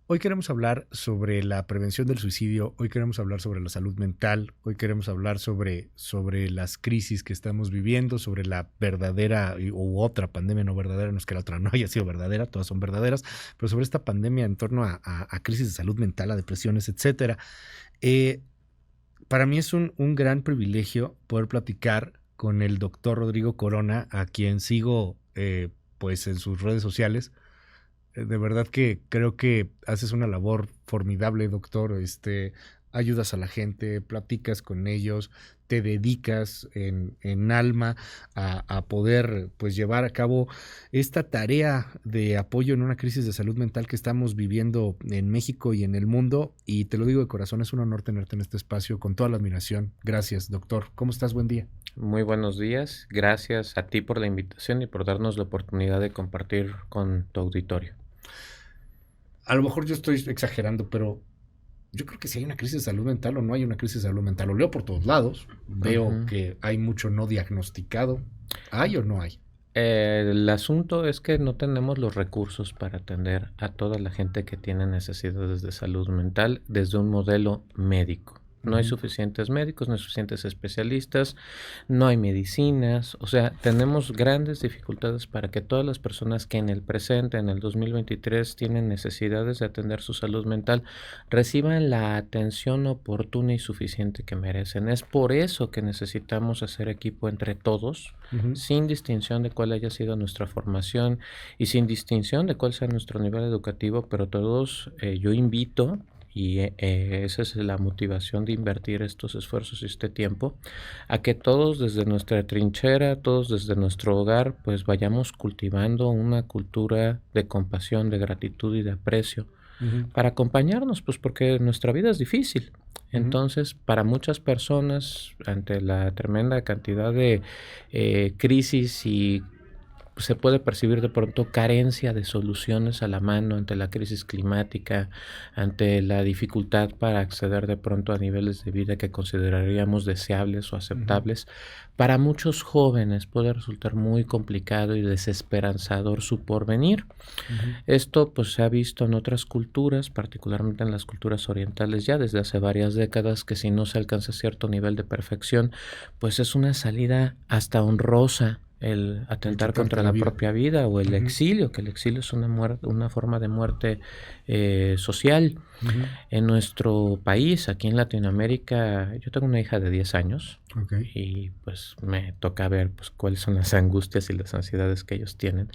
Hoy queremos hablar sobre la prevención del suicidio, hoy queremos hablar sobre la salud mental, hoy queremos hablar sobre las crisis que estamos viviendo, sobre la verdadera u otra pandemia no verdadera, no es que la otra no haya sido verdadera, todas son verdaderas, pero sobre esta pandemia en torno a crisis de salud mental, a depresiones, etcétera. Eh, para mí es un gran privilegio poder platicar con el doctor Rodrigo Corona, a quien sigo pues en sus redes sociales. De verdad que creo que haces una labor formidable, doctor. Ayudas a la gente, platicas con ellos, te dedicas en alma a poder pues llevar a cabo esta tarea de apoyo en una crisis de salud mental que estamos viviendo en México y en el mundo. Y te lo digo de corazón, es un honor tenerte en este espacio con toda la admiración. Gracias, doctor. ¿Cómo estás? Buen día. Muy buenos días. Gracias a ti por la invitación y por darnos la oportunidad de compartir con tu auditorio. A lo mejor yo estoy exagerando, pero yo creo que si hay una crisis de salud mental o no hay una crisis de salud mental, lo leo por todos lados, veo Ujú. que hay mucho no diagnosticado. ¿Hay o no hay? El asunto es que no tenemos los recursos para atender a toda la gente que tiene necesidades de salud mental desde un modelo médico. No hay Ujú. suficientes médicos, no hay suficientes especialistas, no hay medicinas, o sea, tenemos grandes dificultades para que todas las personas que en el presente, en el 2023, tienen necesidades de atender su salud mental, reciban la atención oportuna y suficiente que merecen. Es por eso que necesitamos hacer equipo entre todos, Ujú. sin distinción de cuál haya sido nuestra formación y sin distinción de cuál sea nuestro nivel educativo, pero todos, yo invito, y esa es la motivación de invertir estos esfuerzos y este tiempo, a que todos desde nuestra trinchera, todos desde nuestro hogar, pues vayamos cultivando una cultura de compasión, de gratitud y de aprecio Ujú. para acompañarnos, pues porque nuestra vida es difícil. Ujú. Entonces, para muchas personas, ante la tremenda cantidad de crisis y se puede percibir de pronto carencia de soluciones a la mano ante la crisis climática, ante la dificultad para acceder de pronto a niveles de vida que consideraríamos deseables o Ujú. aceptables. Para muchos jóvenes puede resultar muy complicado y desesperanzador su porvenir. Ujú. Esto pues se ha visto en otras culturas, particularmente en las culturas orientales ya desde hace varias décadas, que si no se alcanza cierto nivel de perfección, pues es una salida hasta honrosa el El atentar quitarte contra la la vida. propia vida o el Ujú. exilio, que el exilio es una una forma de muerte social. Ujú. En nuestro país, aquí en Latinoamérica, yo tengo una hija de 10 años Ok. y pues me toca ver pues cuáles son las angustias y las ansiedades que ellos tienen.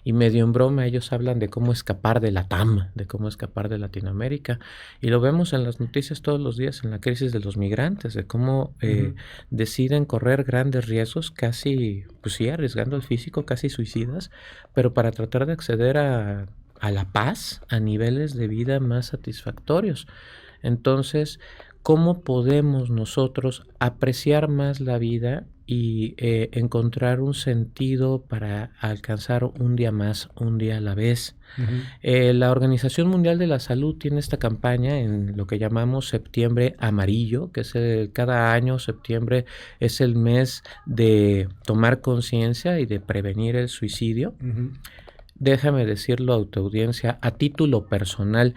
Y medio en broma ellos hablan de cómo escapar de la TAM, de cómo escapar de Latinoamérica. Y lo vemos en las noticias todos los días en la crisis de los migrantes, de cómo Ujú. deciden correr grandes riesgos, casi, pues sí, arriesgando el físico, casi suicidas, pero para tratar de acceder a la paz, a niveles de vida más satisfactorios. Entonces, ¿cómo podemos nosotros apreciar más la vida y encontrar un sentido para alcanzar un día más, un día a la vez? Ujú. La Organización Mundial de la Salud tiene esta campaña en lo que llamamos Septiembre Amarillo, que es cada año septiembre es el mes de tomar conciencia y de prevenir el suicidio. Ujú. Déjame decirlo a tu audiencia, a título personal,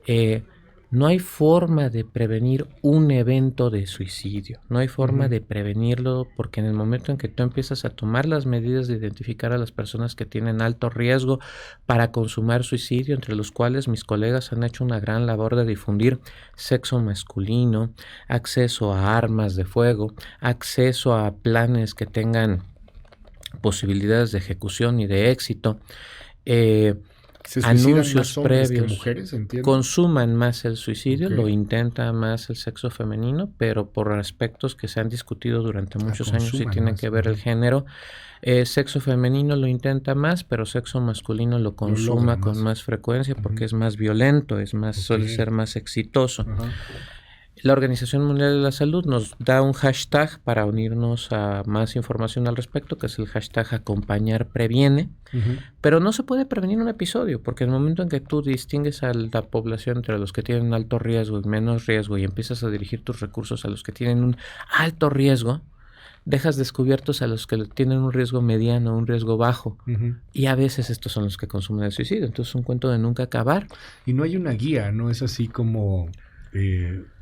eh, no hay forma de prevenir un evento de suicidio, no hay forma Ujú. de prevenirlo porque en el momento en que tú empiezas a tomar las medidas de identificar a las personas que tienen alto riesgo para consumar suicidio, entre los cuales mis colegas han hecho una gran labor de difundir sexo masculino, acceso a armas de fuego, acceso a planes que tengan posibilidades de ejecución y de éxito, eh, Se suicidan anuncios más hombres que previos, mujeres, entiendo. consuman más el suicidio, Ok. lo intenta más el sexo femenino, pero por aspectos que se han discutido durante muchos años y Consuman tienen más. que ver el Ujú. género, sexo femenino lo intenta más, pero sexo masculino lo Lo logra consuma con más. más frecuencia porque Ujú. es más violento, es más, Ok. suele ser más exitoso. Ajá. La Organización Mundial de la Salud nos da un hashtag para unirnos a más información al respecto, que es el hashtag acompañar previene. Ujú. Pero no se puede prevenir un episodio, porque en el momento en que tú distingues a la población entre los que tienen alto riesgo y menos riesgo y empiezas a dirigir tus recursos a los que tienen un alto riesgo, dejas descubiertos a los que tienen un riesgo mediano, un riesgo bajo, y a veces estos son los que consumen el suicidio. Entonces es un cuento de nunca acabar. Y no hay una guía, no es así como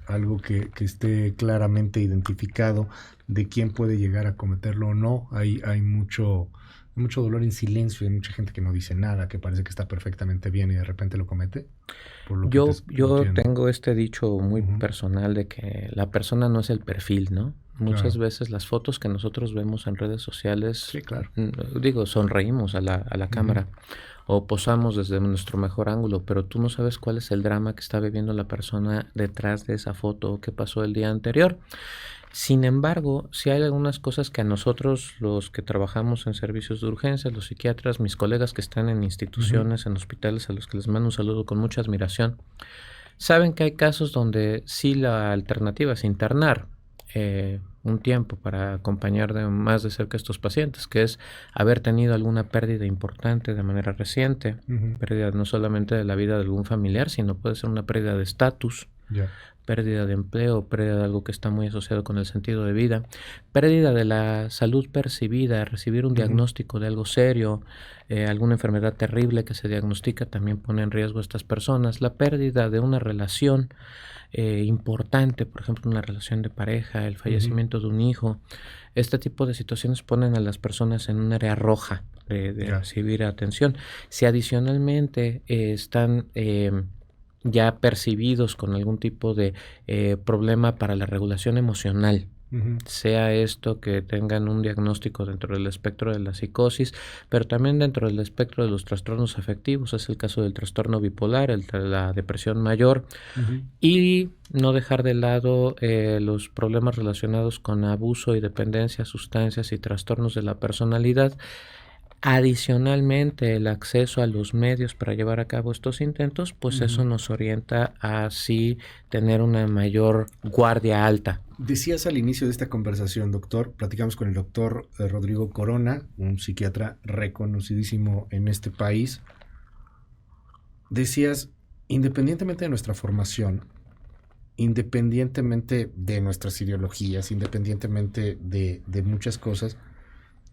algo que esté claramente identificado de quién puede llegar a cometerlo o no. Hay mucho dolor en silencio, hay mucha gente que no dice nada, que parece que está perfectamente bien y de repente lo comete. Yo tengo este dicho muy personal de que la persona no es el perfil, ¿no? Muchas veces las fotos que nosotros vemos en redes sociales, sí, claro, sonreímos a la cámara o posamos desde nuestro mejor ángulo, pero tú no sabes cuál es el drama que está viviendo la persona detrás de esa foto o qué pasó el día anterior. Sin embargo, sí hay algunas cosas que a nosotros, los que trabajamos en servicios de urgencia, los psiquiatras, mis colegas que están en instituciones, en hospitales, a los que les mando un saludo con mucha admiración, saben que hay casos donde sí la alternativa es internar un tiempo para acompañar más de cerca a estos pacientes, que es haber tenido alguna pérdida importante de manera reciente, pérdida no solamente de la vida de algún familiar, sino puede ser una pérdida de estatus, pérdida de empleo, pérdida de algo que está muy asociado con el sentido de vida, pérdida de la salud percibida, recibir un diagnóstico de algo serio, alguna enfermedad terrible que se diagnostica también pone en riesgo a estas personas, la pérdida de una relación importante, por ejemplo una relación de pareja, el fallecimiento de un hijo. Este tipo de situaciones ponen a las personas en un área roja de recibir atención. Si adicionalmente están ya percibidos con algún tipo de problema para la regulación emocional, sea esto que tengan un diagnóstico dentro del espectro de la psicosis, pero también dentro del espectro de los trastornos afectivos, es el caso del trastorno bipolar, la depresión mayor, y no dejar de lado los problemas relacionados con abuso y dependencia, sustancias y trastornos de la personalidad. Adicionalmente, el acceso a los medios para llevar a cabo estos intentos, pues eso nos orienta a así tener una mayor guardia alta. Decías al inicio de esta conversación, doctor, platicamos con el doctor Rodrigo Corona, un psiquiatra reconocidísimo en este país. Decías, independientemente de nuestra formación, independientemente de nuestras ideologías, independientemente de muchas cosas,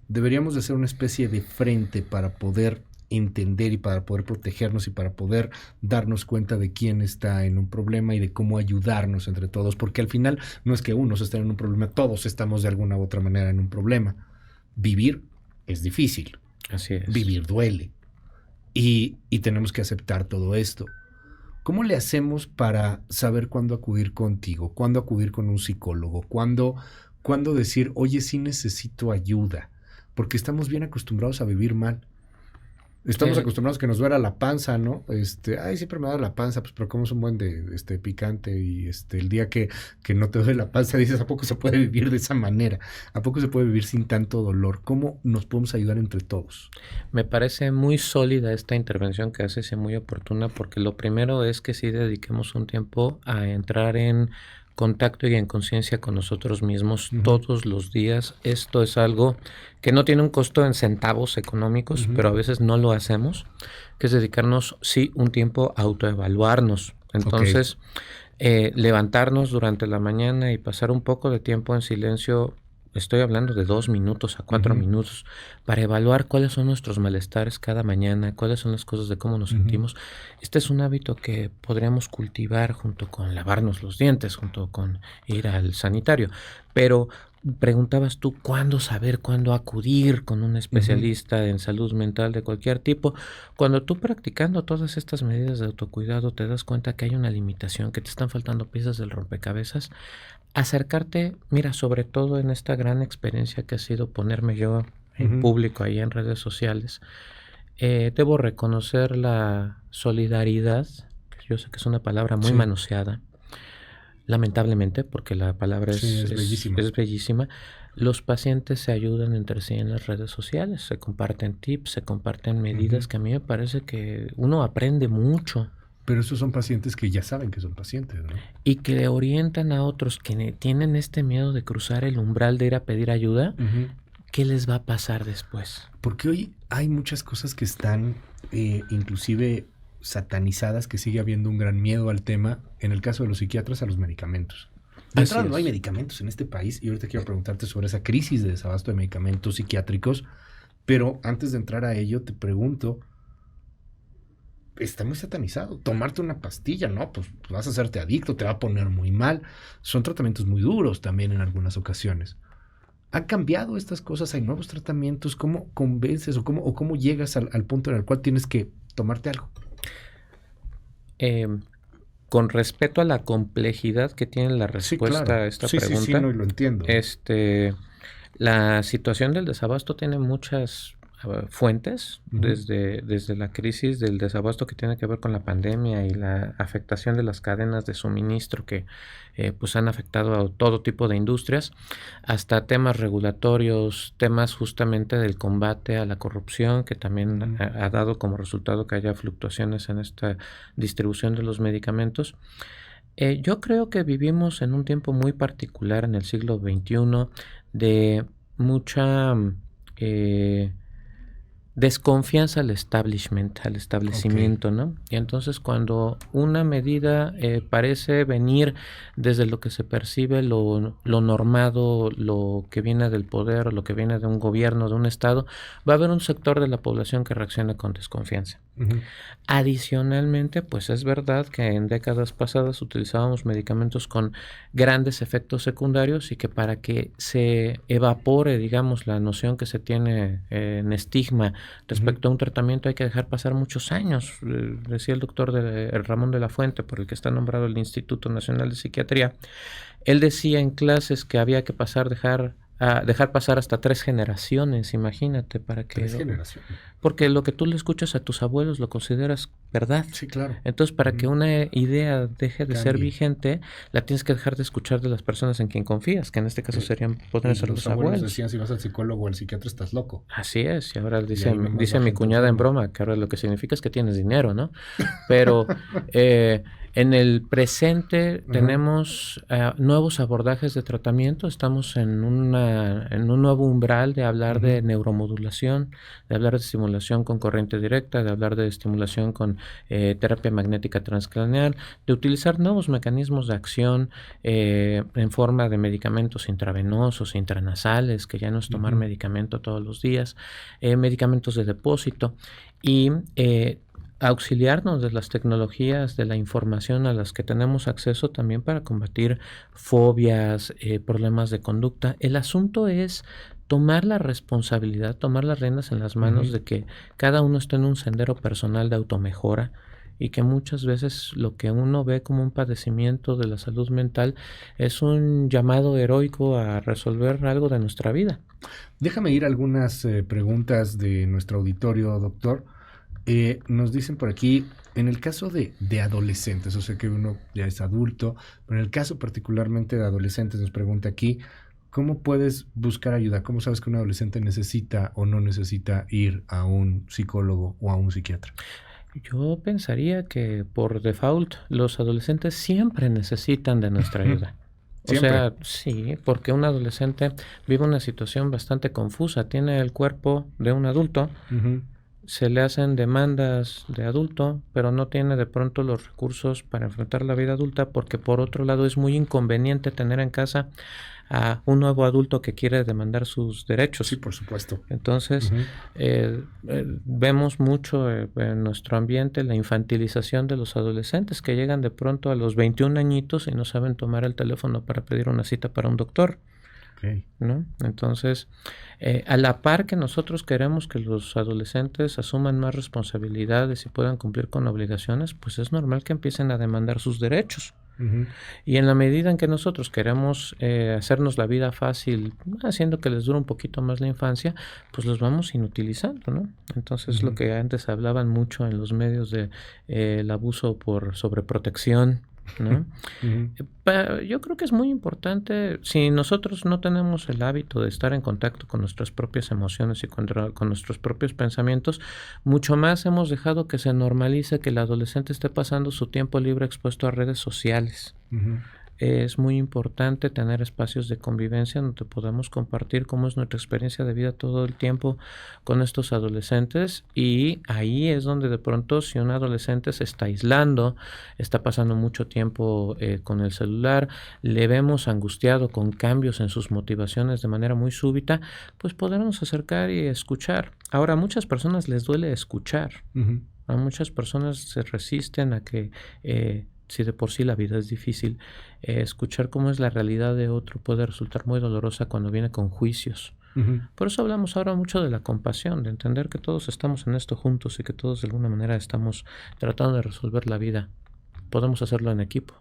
deberíamos de ser una especie de frente para poder entender y para poder protegernos y para poder darnos cuenta de quién está en un problema y de cómo ayudarnos entre todos, porque al final no es que unos estén en un problema, todos estamos de alguna u otra manera en un problema. Vivir es difícil. Así es. Vivir duele. Y tenemos que aceptar todo esto. ¿Cómo le hacemos para saber cuándo acudir contigo, cuándo acudir con un psicólogo, cuándo decir, oye, sí necesito ayuda? Porque estamos bien acostumbrados a vivir mal. Estamos acostumbrados a que nos duela la panza, ¿no? Siempre me da la panza, pues, pero como es un buen de picante y el día que no te duele la panza dices, ¿a poco se puede vivir de esa manera? ¿A poco se puede vivir sin tanto dolor? ¿Cómo nos podemos ayudar entre todos? Me parece muy sólida esta intervención que haces y muy oportuna, porque lo primero es que sí dediquemos un tiempo a entrar en contacto y en conciencia con nosotros mismos todos los días. Esto es algo que no tiene un costo en centavos económicos, pero a veces no lo hacemos, que es dedicarnos, sí, un tiempo a autoevaluarnos. Entonces, levantarnos durante la mañana y pasar un poco de tiempo en silencio, estoy hablando de 2 minutos a 4 minutos, para evaluar cuáles son nuestros malestares cada mañana, cuáles son las cosas de cómo nos sentimos. Este es un hábito que podríamos cultivar junto con lavarnos los dientes, junto con ir al sanitario. Pero preguntabas tú cuándo saber, cuándo acudir con un especialista en salud mental de cualquier tipo. Cuando tú practicando todas estas medidas de autocuidado te das cuenta que hay una limitación, que te están faltando piezas del rompecabezas, acercarte, mira, sobre todo en esta gran experiencia que ha sido ponerme yo en público ahí en redes sociales, debo reconocer la solidaridad, que yo sé que es una palabra muy manoseada, lamentablemente, porque la palabra es bellísima. Los pacientes se ayudan entre sí en las redes sociales, se comparten tips, se comparten medidas que a mí me parece que uno aprende mucho. Pero esos son pacientes que ya saben que son pacientes, ¿no? Y que le orientan a otros que tienen este miedo de cruzar el umbral de ir a pedir ayuda, ¿qué les va a pasar después? Porque hoy hay muchas cosas que están inclusive satanizadas, que sigue habiendo un gran miedo al tema, en el caso de los psiquiatras, a los medicamentos. De Así entrada, no hay es. medicamentos en este país y ahorita quiero preguntarte sobre esa crisis de desabasto de medicamentos psiquiátricos, pero antes de entrar a ello te pregunto, está muy satanizado. Tomarte una pastilla, ¿no? Pues vas a hacerte adicto, te va a poner muy mal. Son tratamientos muy duros también en algunas ocasiones. ¿Han cambiado estas cosas? ¿Hay nuevos tratamientos? ¿Cómo convences o cómo llegas al punto en el cual tienes que tomarte algo? Eh, con respecto a la complejidad que tiene la Sí, respuesta claro. a esta Sí, pregunta, no, y lo entiendo. la situación del desabasto tiene muchas fuentes, Ujú. desde la crisis del desabasto que tiene que ver con la pandemia y la afectación de las cadenas de suministro que pues han afectado a todo tipo de industrias, hasta temas regulatorios, temas justamente del combate a la corrupción, que también Ujú. ha dado como resultado que haya fluctuaciones en esta distribución de los medicamentos. Yo creo que vivimos en un tiempo muy particular en el siglo XXI de mucha eh, desconfianza al establishment, al Ok. establecimiento, ¿no? Y entonces cuando una medida parece venir desde lo que se percibe, lo normado, lo que viene del poder, lo que viene de un gobierno, de un estado, va a haber un sector de la población que reaccione con desconfianza. Ujú. Adicionalmente, pues es verdad que en décadas pasadas utilizábamos medicamentos con grandes efectos secundarios y que para que se evapore, digamos, la noción que se tiene en estigma Ujú. respecto a un tratamiento hay que dejar pasar muchos años. Decía el doctor Ramón de la Fuente, por el que está nombrado el Instituto Nacional de Psiquiatría, él decía en clases que había que dejar pasar hasta 3 generaciones, imagínate, para Tres que generaciones. porque lo que tú le escuchas a tus abuelos lo consideras verdad. Sí, claro. Entonces, para que Ujú. una idea deje de ser Cambie. vigente, la tienes que dejar de escuchar de las personas en quien confías, que en este caso podrían Y ser los los abuelos abuelos. decían, si vas al psicólogo o al psiquiatra estás loco. Así es, y ahora Y ahí nomás dice va mi gente cuñada en enferma. broma que ahora lo que significa es que tienes dinero, ¿no? Pero en el presente Ajá. tenemos nuevos abordajes de tratamiento, estamos en un nuevo umbral de hablar Ujú. de neuromodulación, de hablar de estimulación con corriente directa, de hablar de estimulación con terapia magnética transcraneal, de utilizar nuevos mecanismos de acción en forma de medicamentos intravenosos, intranasales, que ya no es tomar Ujú. medicamento todos los días, medicamentos de depósito y auxiliarnos de las tecnologías, de la información a las que tenemos acceso también para combatir fobias, problemas de conducta. El asunto es tomar la responsabilidad, tomar las riendas en las manos Ujú. de que cada uno está en un sendero personal de automejora y que muchas veces lo que uno ve como un padecimiento de la salud mental es un llamado heroico a resolver algo de nuestra vida. Déjame ir a algunas preguntas de nuestro auditorio, doctor. Nos dicen por aquí, en el caso de adolescentes, o sea que uno ya es adulto, pero en el caso particularmente de adolescentes, nos pregunta aquí, ¿cómo puedes buscar ayuda? ¿Cómo sabes que un adolescente necesita o no necesita ir a un psicólogo o a un psiquiatra? Yo pensaría que por default los adolescentes siempre necesitan de nuestra ayuda. O Siempre. sea, sí, porque un adolescente vive una situación bastante confusa. Tiene el cuerpo de un adulto, Ujú. se le hacen demandas de adulto, pero no tiene de pronto los recursos para enfrentar la vida adulta porque por otro lado es muy inconveniente tener en casa a un nuevo adulto que quiere demandar sus Sí, derechos. por supuesto. Entonces, Ujú. vemos mucho en nuestro ambiente la infantilización de los adolescentes que llegan de pronto a los 21 añitos y no saben tomar el teléfono para pedir una cita para un doctor, Ok. ¿no? Entonces, a la par que nosotros queremos que los adolescentes asuman más responsabilidades y puedan cumplir con obligaciones, pues es normal que empiecen a demandar sus derechos. Ujú. Y en la medida en que nosotros queremos hacernos la vida fácil, haciendo que les dure un poquito más la infancia, pues los vamos inutilizando, ¿no? Entonces, lo Ujú. que antes hablaban mucho en los medios de el abuso por sobreprotección, ¿no? Ujú. Yo creo que es muy importante, si nosotros no tenemos el hábito de estar en contacto con nuestras propias emociones y con nuestros propios pensamientos, mucho más hemos dejado que se normalice que el adolescente esté pasando su tiempo libre expuesto a redes sociales. Ujú. es muy importante tener espacios de convivencia donde podamos compartir cómo es nuestra experiencia de vida todo el tiempo con estos adolescentes, y ahí es donde de pronto, si un adolescente se está aislando, está pasando mucho tiempo con el celular, le vemos angustiado con cambios en sus motivaciones de manera muy súbita, pues podernos acercar y escuchar. Ahora, a muchas personas les duele escuchar. Ujú. A muchas personas se resisten a que, si de por sí la vida es difícil, escuchar cómo es la realidad de otro puede resultar muy dolorosa cuando viene con juicios. Ujú. Por eso hablamos ahora mucho de la compasión, de entender que todos estamos en esto juntos y que todos de alguna manera estamos tratando de resolver la vida. Podemos hacerlo en equipo.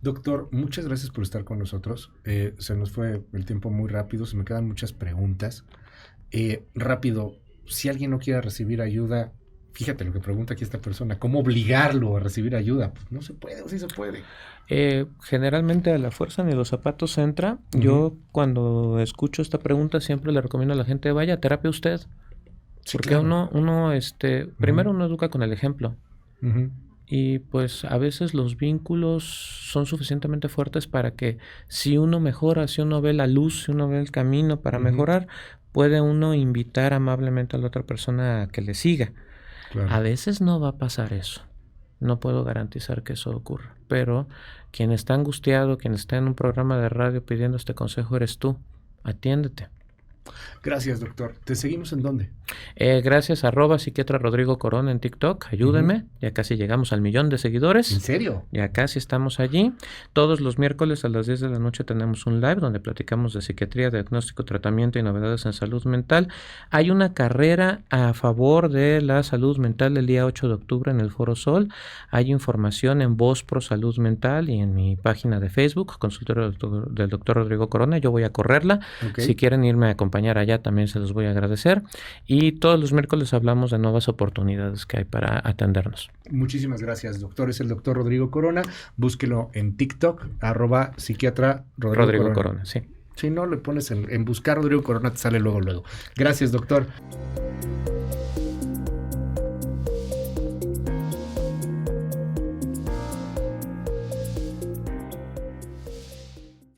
Doctor, muchas gracias por estar con nosotros. Se nos fue el tiempo muy rápido, se me quedan muchas preguntas. Rápido, si alguien no quiere recibir ayuda, fíjate lo que pregunta aquí esta persona, ¿cómo obligarlo a recibir ayuda? Pues no se puede, o sí se puede. Generalmente a la fuerza ni los zapatos entra. Ujú. Yo cuando escucho esta pregunta siempre le recomiendo a la gente, vaya a terapia usted. Sí, Porque claro. primero uno educa con el ejemplo. Ujú. Y pues a veces los vínculos son suficientemente fuertes para que si uno mejora, si uno ve la luz, si uno ve el camino para Ujú. mejorar, puede uno invitar amablemente a la otra persona a que le siga. Claro. A veces no va a pasar eso. No puedo garantizar que eso ocurra. Pero quien está angustiado, quien está en un programa de radio pidiendo este consejo eres tú. Atiéndete. Gracias, doctor. ¿Te seguimos en dónde? Gracias, @psiquiatra Rodrigo Corona en TikTok. Ayúdenme. Ya casi llegamos al 1,000,000 de seguidores. ¿En serio? Ya casi estamos allí. Todos los miércoles a las 10 de la noche tenemos un live donde platicamos de psiquiatría, diagnóstico, tratamiento y novedades en salud mental. Hay una carrera a favor de la salud mental el día 8 de octubre en el Foro Sol. Hay información en Voz Pro Salud Mental y en mi página de Facebook, consultorio del doctor Rodrigo Corona. Yo voy a correrla. Okay. Si quieren irme a acompañar allá, también se los voy a agradecer. Y todos los miércoles hablamos de nuevas oportunidades que hay para atendernos. Muchísimas gracias, doctor. Es el doctor Rodrigo Corona. Búsquelo en TikTok, @psiquiatra Rodrigo Corona, sí. Si no, le pones en buscar Rodrigo Corona, te sale luego. Gracias, doctor.